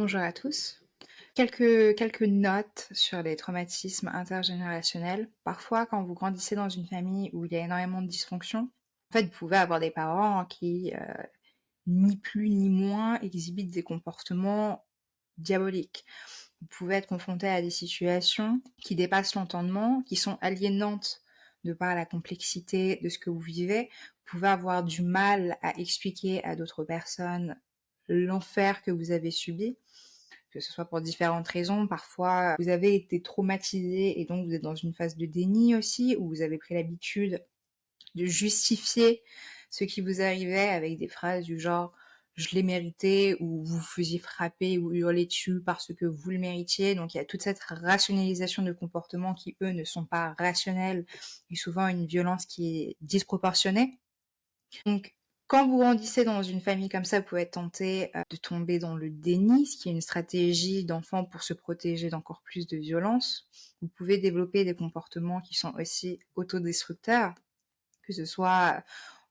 Bonjour à tous. Quelques notes sur les traumatismes intergénérationnels. Parfois, quand vous grandissez dans une famille où il y a énormément de dysfonction, en fait, vous pouvez avoir des parents qui, ni plus ni moins, exhibitent des comportements diaboliques. Vous pouvez être confronté à des situations qui dépassent l'entendement, qui sont aliénantes de par la complexité de ce que vous vivez. Vous pouvez avoir du mal à expliquer à d'autres personnes l'enfer que vous avez subi, que ce soit pour différentes raisons. Parfois, vous avez été traumatisé et donc vous êtes dans une phase de déni aussi, où vous avez pris l'habitude de justifier ce qui vous arrivait avec des phrases du genre je l'ai mérité, ou vous vous faisiez frapper ou hurler dessus parce que vous le méritiez. Donc il y a toute cette rationalisation de comportements qui, eux, ne sont pas rationnels et souvent une violence qui est disproportionnée. Donc quand vous grandissez dans une famille comme ça, vous pouvez être tenté de tomber dans le déni, ce qui est une stratégie d'enfant pour se protéger d'encore plus de violence. Vous pouvez développer des comportements qui sont aussi autodestructeurs, que ce soit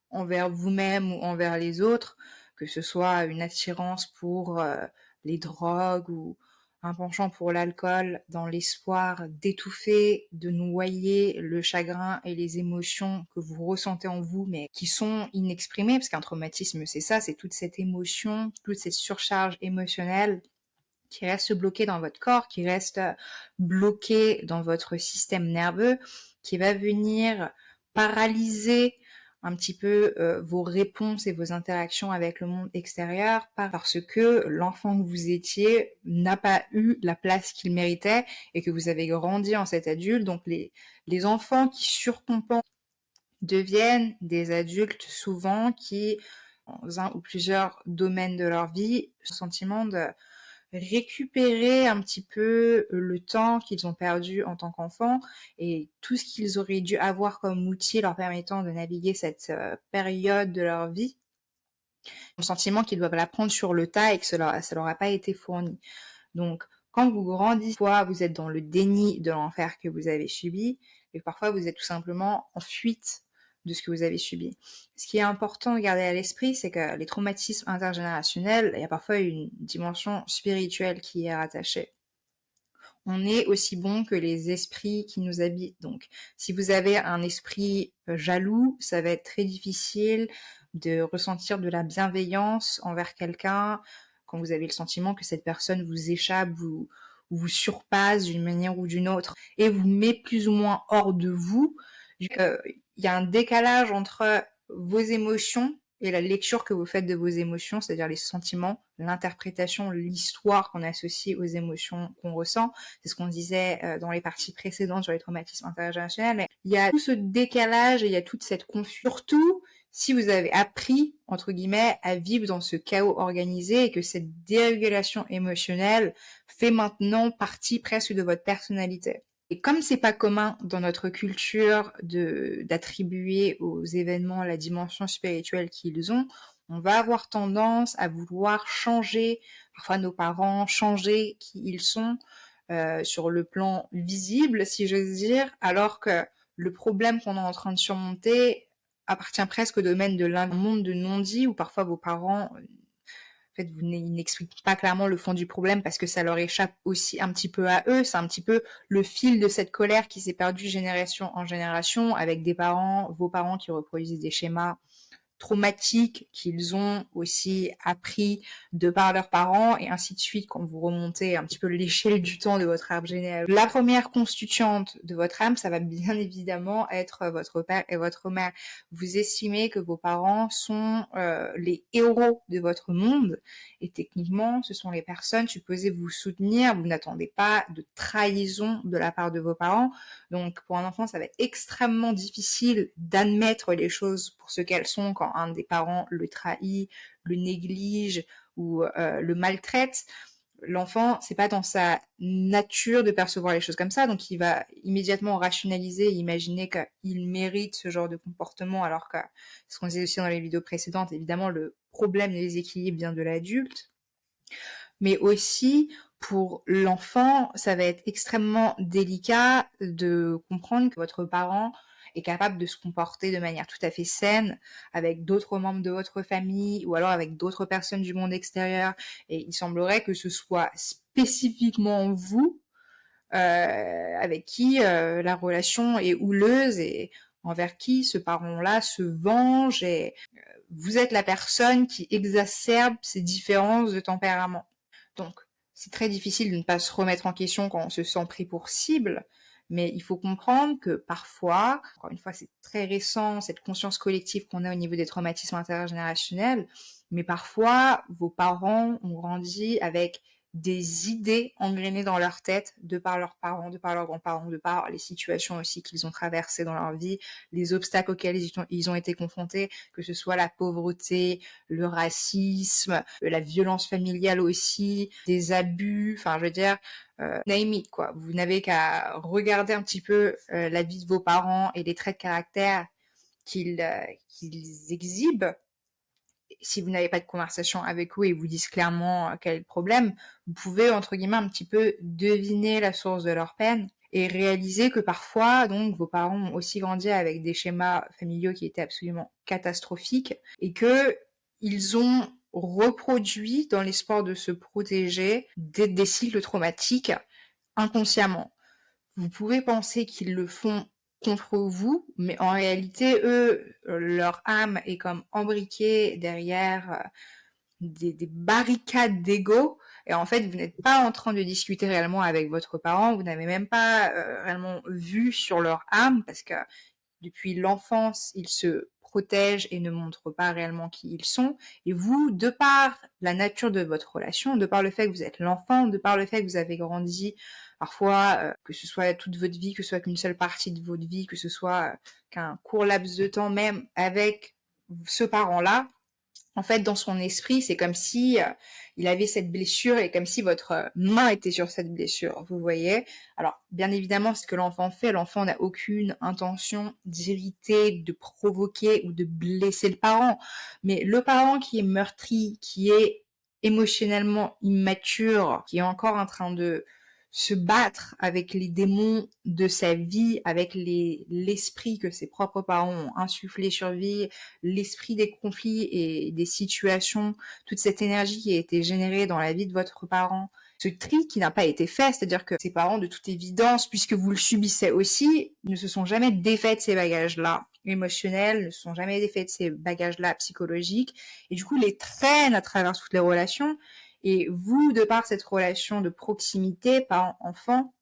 envers vous-même ou envers les autres, que ce soit une attirance pour les drogues ou un penchant pour l'alcool dans l'espoir d'étouffer, de noyer le chagrin et les émotions que vous ressentez en vous, mais qui sont inexprimées, parce qu'un traumatisme, c'est ça, c'est toute cette émotion, toute cette surcharge émotionnelle qui reste bloquée dans votre corps, qui reste bloquée dans votre système nerveux, qui va venir paralyser un petit peu vos réponses et vos interactions avec le monde extérieur, pas parce que l'enfant que vous étiez n'a pas eu la place qu'il méritait et que vous avez grandi en cet adulte. Donc les enfants qui surcompensent deviennent des adultes souvent qui, dans un ou plusieurs domaines de leur vie, ont le sentiment de récupérer un petit peu le temps qu'ils ont perdu en tant qu'enfants et tout ce qu'ils auraient dû avoir comme outil leur permettant de naviguer cette période de leur vie, le sentiment qu'ils doivent l'apprendre sur le tas et que ça leur a pas été fourni. Donc, quand vous grandissez, parfois vous êtes dans le déni de l'enfer que vous avez subi, et parfois vous êtes tout simplement en fuite de ce que vous avez subi. Ce qui est important de garder à l'esprit, c'est que les traumatismes intergénérationnels, il y a parfois une dimension spirituelle qui est rattachée. On est aussi bon que les esprits qui nous habitent. Donc, si vous avez un esprit jaloux, ça va être très difficile de ressentir de la bienveillance envers quelqu'un quand vous avez le sentiment que cette personne vous échappe, vous surpasse d'une manière ou d'une autre et vous met plus ou moins hors de vous. Il y a un décalage entre vos émotions et la lecture que vous faites de vos émotions, c'est-à-dire les sentiments, l'interprétation, l'histoire qu'on associe aux émotions qu'on ressent. C'est ce qu'on disait dans les parties précédentes sur les traumatismes intergénérationnels. Mais il y a tout ce décalage et il y a toute cette confusion. Surtout si vous avez appris, entre guillemets, à vivre dans ce chaos organisé et que cette dérégulation émotionnelle fait maintenant partie presque de votre personnalité. Et comme c'est pas commun dans notre culture d'attribuer aux événements la dimension spirituelle qu'ils ont, on va avoir tendance à vouloir changer, parfois nos parents, changer qui ils sont sur le plan visible, si j'ose dire, alors que le problème qu'on est en train de surmonter appartient presque au domaine de l'un monde de non-dit, où parfois vos parents en fait, ils n'expliquent pas clairement le fond du problème parce que ça leur échappe aussi un petit peu à eux. C'est un petit peu le fil de cette colère qui s'est perdue génération en génération avec des parents, vos parents qui reproduisent des schémas traumatiques qu'ils ont aussi appris de par leurs parents et ainsi de suite quand vous remontez un petit peu l'échelle du temps de votre arbre généalogique. La première constituante de votre âme, ça va bien évidemment être votre père et votre mère. Vous estimez que vos parents sont les héros de votre monde et techniquement ce sont les personnes supposées vous soutenir. Vous n'attendez pas de trahison de la part de vos parents. Donc pour un enfant ça va être extrêmement difficile d'admettre les choses pour ce qu'elles sont quand un des parents le trahit, le néglige ou le maltraite. L'enfant, c'est pas dans sa nature de percevoir les choses comme ça, donc il va immédiatement rationaliser et imaginer qu'il mérite ce genre de comportement, alors que, ce qu'on disait aussi dans les vidéos précédentes, évidemment, le problème des équilibres vient de l'adulte, mais aussi pour l'enfant, ça va être extrêmement délicat de comprendre que votre parent est capable de se comporter de manière tout à fait saine avec d'autres membres de votre famille ou alors avec d'autres personnes du monde extérieur. Et il semblerait que ce soit spécifiquement vous avec qui la relation est houleuse et envers qui ce parent-là se venge et vous êtes la personne qui exacerbe ces différences de tempérament. Donc, c'est très difficile de ne pas se remettre en question quand on se sent pris pour cible, mais il faut comprendre que parfois, encore une fois, c'est très récent, cette conscience collective qu'on a au niveau des traumatismes intergénérationnels, mais parfois, vos parents ont grandi avec des idées engrainées dans leur tête de par leurs parents, de par leurs grands-parents, de par les situations aussi qu'ils ont traversées dans leur vie, les obstacles auxquels ils ont été confrontés, que ce soit la pauvreté, le racisme, la violence familiale aussi, des abus, enfin je veux dire, name it quoi. Vous n'avez qu'à regarder un petit peu la vie de vos parents et les traits de caractère qu'ils exhibent. Si vous n'avez pas de conversation avec eux et vous disent clairement quel est le problème, vous pouvez entre guillemets un petit peu deviner la source de leur peine et réaliser que parfois, donc, vos parents ont aussi grandi avec des schémas familiaux qui étaient absolument catastrophiques et que ils ont reproduit dans l'espoir de se protéger des cycles traumatiques inconsciemment. Vous pouvez penser qu'ils le font contre vous, mais en réalité, eux, leur âme est comme embriquée derrière des barricades d'ego. Et en fait, vous n'êtes pas en train de discuter réellement avec votre parent, vous n'avez même pas réellement vu sur leur âme, parce que depuis l'enfance, ils se protègent et ne montrent pas réellement qui ils sont. Et vous, de par la nature de votre relation, de par le fait que vous êtes l'enfant, de par le fait que vous avez grandi parfois, que ce soit toute votre vie, que ce soit qu'une seule partie de votre vie, que ce soit qu'un court laps de temps même avec ce parent-là, en fait, dans son esprit, c'est comme si il avait cette blessure et comme si votre main était sur cette blessure, vous voyez. Alors, bien évidemment, ce que l'enfant fait, l'enfant n'a aucune intention d'irriter, de provoquer ou de blesser le parent. Mais le parent qui est meurtri, qui est émotionnellement immature, qui est encore en train de se battre avec les démons de sa vie, avec l'esprit que ses propres parents ont insufflé sur lui, l'esprit des conflits et des situations, toute cette énergie qui a été générée dans la vie de votre parent, ce tri qui n'a pas été fait, c'est-à-dire que ses parents, de toute évidence, puisque vous le subissez aussi, ne se sont jamais défaits de ces bagages-là émotionnels, ne se sont jamais défaits de ces bagages-là psychologiques, et du coup les traînent à travers toutes les relations, et vous, de par cette relation de proximité, parent-enfant,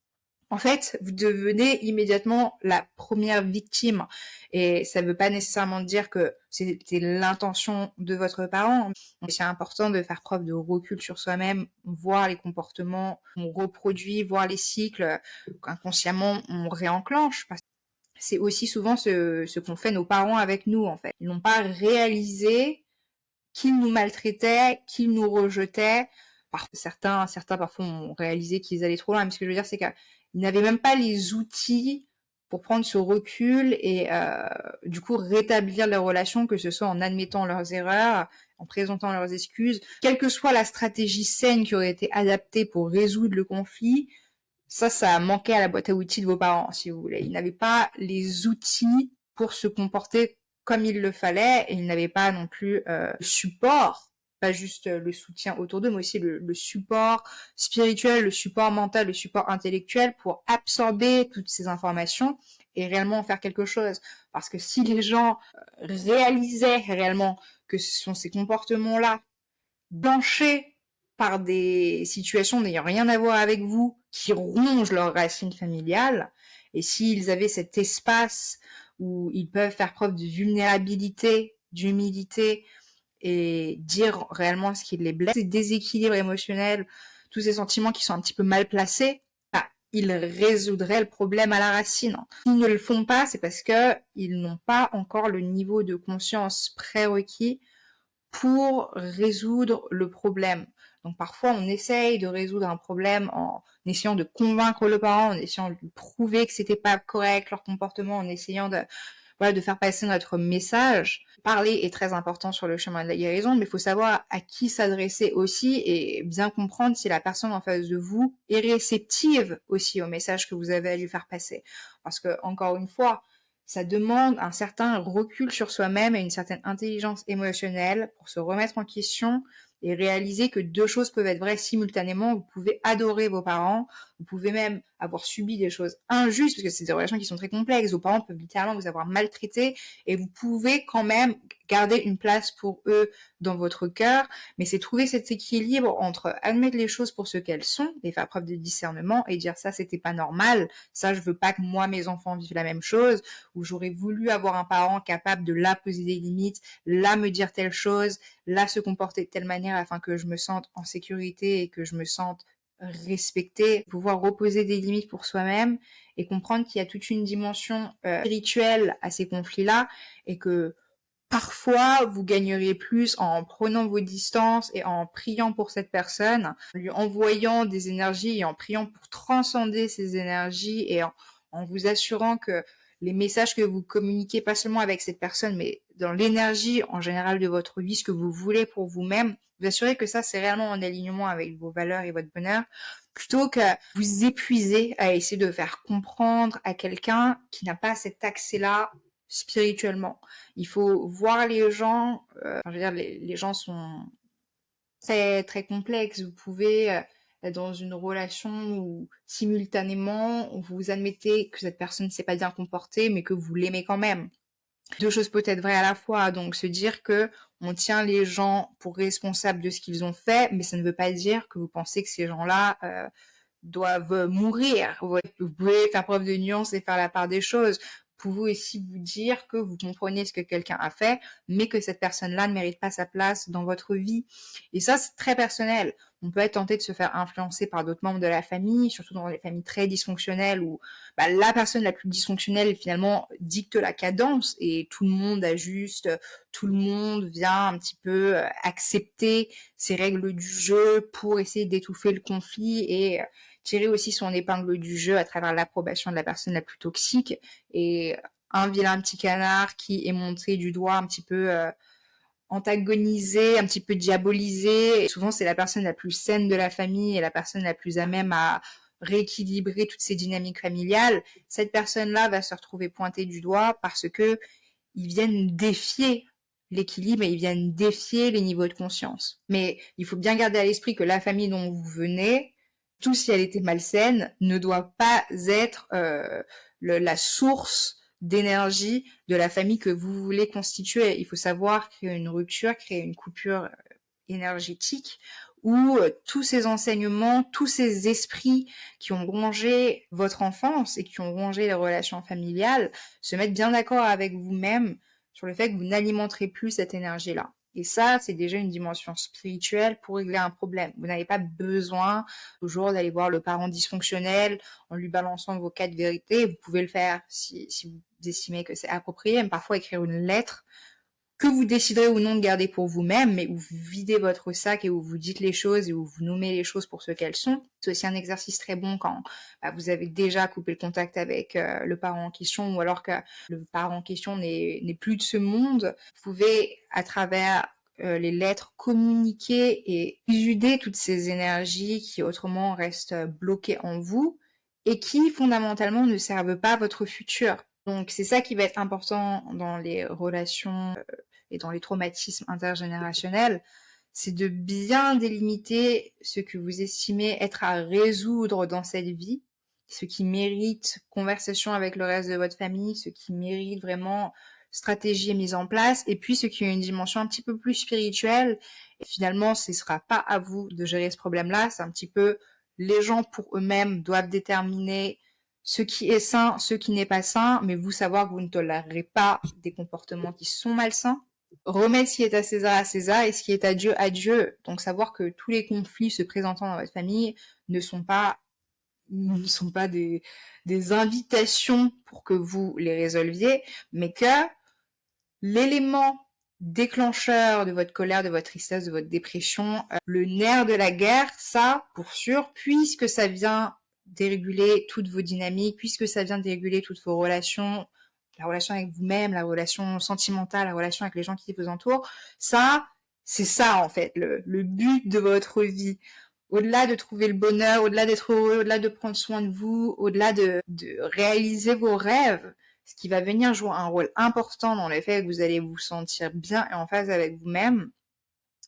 en fait, vous devenez immédiatement la première victime. Et ça ne veut pas nécessairement dire que c'était l'intention de votre parent. C'est important de faire preuve de recul sur soi-même, voir les comportements qu'on reproduit, voir les cycles qu'inconsciemment on réenclenche. Parce que c'est aussi souvent ce qu'ont fait nos parents avec nous, en fait. Ils n'ont pas réalisé qu'ils nous maltraitaient, qu'ils nous rejetaient. Certains parfois ont réalisé qu'ils allaient trop loin. Mais ce que je veux dire, c'est qu'ils n'avaient même pas les outils pour prendre ce recul et du coup rétablir les relations, que ce soit en admettant leurs erreurs, en présentant leurs excuses. Quelle que soit la stratégie saine qui aurait été adaptée pour résoudre le conflit, ça a manqué à la boîte à outils de vos parents, si vous voulez. Ils n'avaient pas les outils pour se comporter comme il le fallait, et ils n'avaient pas non plus le support, pas juste le soutien autour d'eux, mais aussi le support spirituel, le support mental, le support intellectuel pour absorber toutes ces informations et réellement en faire quelque chose. Parce que si les gens réalisaient réellement que ce sont ces comportements-là blanchés par des situations n'ayant rien à voir avec vous, qui rongent leurs racines familiales, et s'ils avaient cet espace où ils peuvent faire preuve de vulnérabilité, d'humilité, et dire réellement ce qui les blesse, ces déséquilibres émotionnels, tous ces sentiments qui sont un petit peu mal placés, bah, ils résoudraient le problème à la racine. S'ils ne le font pas, c'est parce que ils n'ont pas encore le niveau de conscience prérequis pour résoudre le problème. Donc parfois on essaye de résoudre un problème en essayant de convaincre le parent, en essayant de lui prouver que c'était pas correct leur comportement, en essayant de faire passer notre message. Parler est très important sur le chemin de la guérison, mais il faut savoir à qui s'adresser aussi et bien comprendre si la personne en face de vous est réceptive aussi au message que vous avez à lui faire passer. Parce que, encore une fois, Ça demande un certain recul sur soi-même et une certaine intelligence émotionnelle pour se remettre en question et réaliser que 2 choses peuvent être vraies simultanément. Vous pouvez adorer vos parents, vous pouvez même avoir subi des choses injustes, parce que c'est des relations qui sont très complexes. Vos parents peuvent littéralement vous avoir maltraité et vous pouvez quand même garder une place pour eux dans votre cœur. Mais c'est trouver cet équilibre entre admettre les choses pour ce qu'elles sont et faire preuve de discernement et dire ça c'était pas normal, ça je veux pas que moi mes enfants vivent la même chose, ou j'aurais voulu avoir un parent capable de là poser des limites, là me dire telle chose, là se comporter de telle manière afin que je me sente en sécurité et que je me sente respectée, pouvoir reposer des limites pour soi-même et comprendre qu'il y a toute une dimension spirituelle à ces conflits-là et que parfois, vous gagneriez plus en prenant vos distances et en priant pour cette personne, en lui envoyant des énergies et en priant pour transcender ces énergies et en vous assurant que les messages que vous communiquez, pas seulement avec cette personne, mais dans l'énergie en général de votre vie, ce que vous voulez pour vous-même, vous assurez que ça, c'est réellement en alignement avec vos valeurs et votre bonheur, plutôt que vous épuiser à essayer de faire comprendre à quelqu'un qui n'a pas cet accès-là spirituellement. Il faut voir les gens, je veux dire, les gens sont très, très complexes. Vous pouvez être dans une relation où simultanément, vous admettez que cette personne ne s'est pas bien comportée, mais que vous l'aimez quand même. 2 choses peut être vraies à la fois, donc se dire que on tient les gens pour responsables de ce qu'ils ont fait, mais ça ne veut pas dire que vous pensez que ces gens-là doivent mourir. Vous pouvez faire preuve de nuance et faire la part des choses. Vous pouvez aussi vous dire que vous comprenez ce que quelqu'un a fait, mais que cette personne-là ne mérite pas sa place dans votre vie. Et ça, c'est très personnel. On peut être tenté de se faire influencer par d'autres membres de la famille, surtout dans les familles très dysfonctionnelles où la personne la plus dysfonctionnelle finalement dicte la cadence et tout le monde ajuste, tout le monde vient un petit peu accepter ces règles du jeu pour essayer d'étouffer le conflit et tirer aussi son épingle du jeu à travers l'approbation de la personne la plus toxique et un vilain petit canard qui est montré du doigt un petit peu antagonisé, un petit peu diabolisé. Et souvent, c'est la personne la plus saine de la famille et la personne la plus à même à rééquilibrer toutes ces dynamiques familiales. Cette personne-là va se retrouver pointée du doigt parce que ils viennent défier l'équilibre et ils viennent défier les niveaux de conscience. Mais il faut bien garder à l'esprit que la famille dont vous venez, tout si elle était malsaine, ne doit pas être la source d'énergie de la famille que vous voulez constituer. Il faut savoir créer une rupture, créer une coupure énergétique où tous ces enseignements, tous ces esprits qui ont rongé votre enfance et qui ont rongé les relations familiales se mettent bien d'accord avec vous-même sur le fait que vous n'alimenterez plus cette énergie-là. Et ça, c'est déjà une dimension spirituelle pour régler un problème. Vous n'avez pas besoin toujours d'aller voir le parent dysfonctionnel en lui balançant vos 4 vérités. Vous pouvez le faire si vous estimez que c'est approprié, mais parfois écrire une lettre que vous déciderez ou non de garder pour vous-même, mais où vous videz votre sac et où vous dites les choses et où vous nommez les choses pour ce qu'elles sont. C'est aussi un exercice très bon quand vous avez déjà coupé le contact avec le parent en question ou alors que le parent en question n'est plus de ce monde. Vous pouvez, à travers les lettres, communiquer et exuder toutes ces énergies qui autrement restent bloquées en vous et qui fondamentalement ne servent pas à votre futur. Donc c'est ça qui va être important dans les relations et dans les traumatismes intergénérationnels, c'est de bien délimiter ce que vous estimez être à résoudre dans cette vie, ce qui mérite conversation avec le reste de votre famille, ce qui mérite vraiment stratégie mise en place, et puis ce qui a une dimension un petit peu plus spirituelle. Et finalement, ce ne sera pas à vous de gérer ce problème-là, c'est un petit peu les gens pour eux-mêmes doivent déterminer ce qui est sain, ce qui n'est pas sain, mais vous savoir que vous ne tolérerez pas des comportements qui sont malsains. Remettre ce qui est à César et ce qui est à Dieu. Donc savoir que tous les conflits se présentant dans votre famille ne sont pas des invitations pour que vous les résolviez, mais que l'élément déclencheur de votre colère, de votre tristesse, de votre dépression, le nerf de la guerre, ça, pour sûr, puisque ça vient déréguler toutes vos dynamiques, puisque ça vient déréguler toutes vos relations, la relation avec vous-même, la relation sentimentale, la relation avec les gens qui vous entourent, ça, c'est ça en fait, le but de votre vie. Au-delà de trouver le bonheur, au-delà d'être heureux, au-delà de prendre soin de vous, au-delà de réaliser vos rêves, ce qui va venir jouer un rôle important dans le fait que vous allez vous sentir bien et en phase avec vous-même,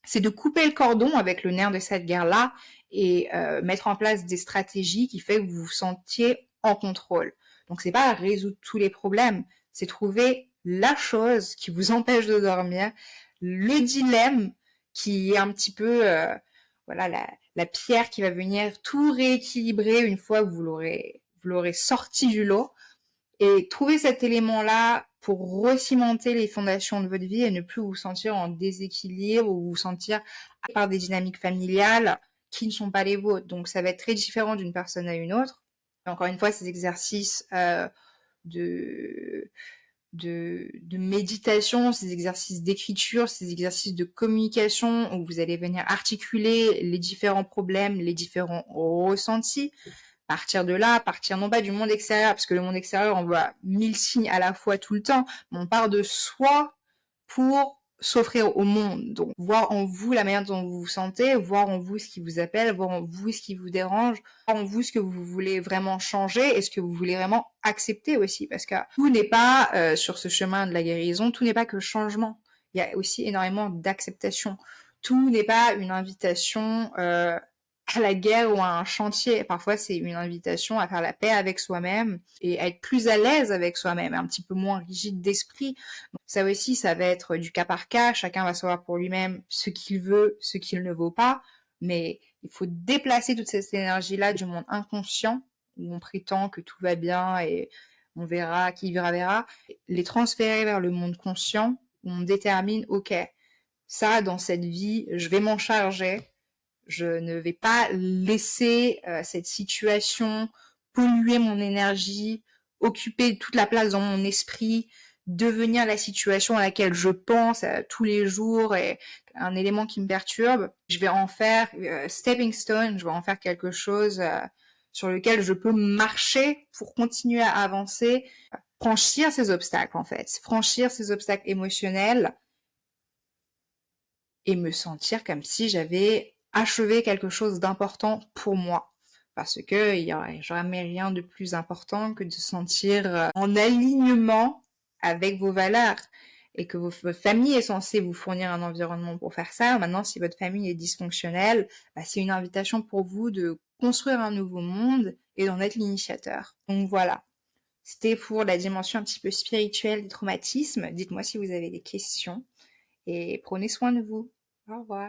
c'est de couper le cordon avec le nerf de cette guerre-là et mettre en place des stratégies qui fait que vous vous sentiez en contrôle. Donc c'est pas résoudre tous les problèmes, c'est trouver la chose qui vous empêche de dormir, le dilemme qui est un petit peu voilà la pierre qui va venir tout rééquilibrer une fois que vous l'aurez sorti du lot. Et trouver cet élément-là pour recimenter les fondations de votre vie et ne plus vous sentir en déséquilibre ou vous sentir par des dynamiques familiales qui ne sont pas les vôtres. Donc ça va être très différent d'une personne à une autre. Et encore une fois, ces exercices de, de méditation, ces exercices d'écriture, ces exercices de communication où vous allez venir articuler les différents problèmes, les différents ressentis, partir de là, partir non pas du monde extérieur, parce que le monde extérieur envoie 1000 signes à la fois tout le temps, mais on part de soi pour s'offrir au monde. Donc, voir en vous la manière dont vous vous sentez, voir en vous ce qui vous appelle, voir en vous ce qui vous dérange, voir en vous ce que vous voulez vraiment changer et ce que vous voulez vraiment accepter aussi, parce que tout n'est pas sur ce chemin de la guérison, tout n'est pas que changement. Il y a aussi énormément d'acceptation. Tout n'est pas une invitation à la guerre ou à un chantier. Parfois, c'est une invitation à faire la paix avec soi-même et à être plus à l'aise avec soi-même, un petit peu moins rigide d'esprit. Donc, ça aussi, ça va être du cas par cas. Chacun va savoir pour lui-même ce qu'il veut, ce qu'il ne vaut pas. Mais il faut déplacer toute cette énergie-là du monde inconscient, où on prétend que tout va bien et on verra, qui verra, verra. Les transférer vers le monde conscient, où on détermine, ok, ça, dans cette vie, je vais m'en charger. Je ne vais pas laisser cette situation polluer mon énergie, occuper toute la place dans mon esprit, devenir la situation à laquelle je pense tous les jours et un élément qui me perturbe. Je vais en faire stepping stone, je vais en faire quelque chose sur lequel je peux marcher pour continuer à avancer, franchir ces obstacles en fait, franchir ces obstacles émotionnels et me sentir comme si j'avais achevé quelque chose d'important pour moi. Parce que il y aurait jamais rien de plus important que de se sentir en alignement avec vos valeurs et que votre famille est censée vous fournir un environnement pour faire ça. Maintenant, si votre famille est dysfonctionnelle, bah, c'est une invitation pour vous de construire un nouveau monde et d'en être l'initiateur. Donc voilà. C'était pour la dimension un petit peu spirituelle des traumatismes. Dites-moi si vous avez des questions et prenez soin de vous. Au revoir.